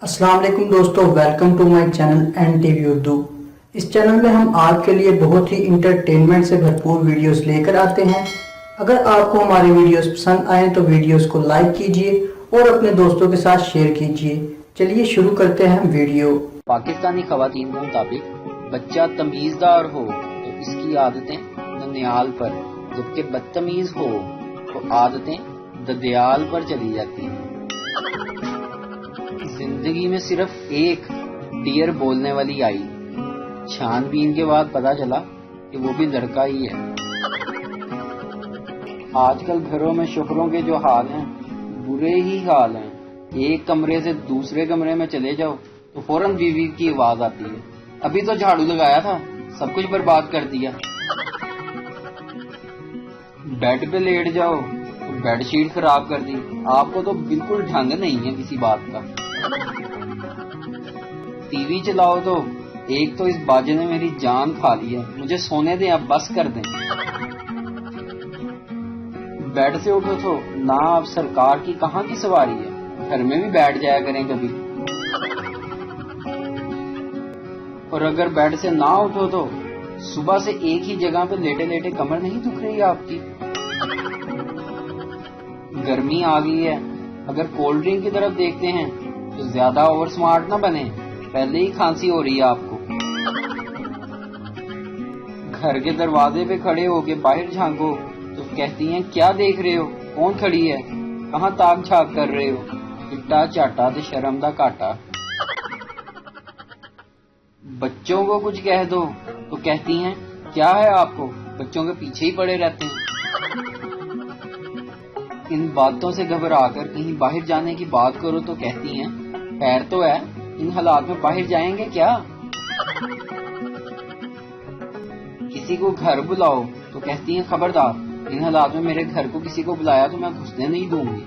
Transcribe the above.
अस्सलाम वालेकुम दोस्तों, welcome to my channel N TV Urdu. इस चैनल में हम आपके लिए बहुत ही इंटरटेनमेंट से भरपूर वीडियोस लेकर आते हैं। अगर आपको हमारी वीडियोस पसंद आए तो वीडियोस को लाइक कीजिए और अपने दोस्तों के साथ शेयर कीजिए। चलिए शुरू करते हैं वीडियो। पाकिस्तानी खवातीन के मुताबिक बच्चा तमीज़दार हो तो इसकी आदतें ननिहाल पर, जबकि बदतमीज़ हो तो आदतें ददियाल पर चली जाती हैं। जिंदगी में सिर्फ एक डियर बोलने वाली आई, छानबीन के बाद पता चला कि वो भी लड़का ही है। आजकल घरों में शोहरों के जो हाल हैं बुरे ही हाल हैं। एक कमरे से दूसरे कमरे में चले जाओ तो फौरन बीवी की आवाज आती है, अभी तो झाड़ू लगाया था, सब कुछ बर्बाद कर दिया। बेड पे लेट जाओ तो बेडशीट खराब कर दी, आपको तो बिल्कुल ढंग नहीं है किसी बात का। टीवी चलाओ तो एक तो इस बाजे ने मेरी जान खा ली है, मुझे सोने दें, अब बस कर दें। बेड से उठो तो ना, अब सरकार की कहाँ की सवारी है, घर में भी बैठ जाया करें कभी। और अगर बेड से ना उठो तो सुबह से एक ही जगह पे लेटे लेटे कमर नहीं दुख रही आपकी। गर्मी आ गई है, अगर कोल्ड ड्रिंक की तरफ देखते हैं तो ज्यादा ओवर स्मार्ट ना बने, पहले ही खांसी हो रही है आपको। घर के दरवाजे पे खड़े होके बाहर झांको तो कहती हैं क्या देख रहे हो, कौन खड़ी है, कहाँ ताक झाक कर रहे हो, चिट्टा चाटा ते शर्म दा घाटा। बच्चों को कुछ कह दो तो कहती हैं क्या है आपको, बच्चों के पीछे ही पड़े रहते हैं। इन बातों से घबरा कर कहीं बाहर जाने की बात करो तो कहती हैं खैर तो है, इन हालात में बाहर जाएंगे क्या। किसी को घर बुलाओ तो कहती हैं खबरदार, इन हालात में मेरे घर को किसी को बुलाया तो मैं घुसने नहीं दूंगी।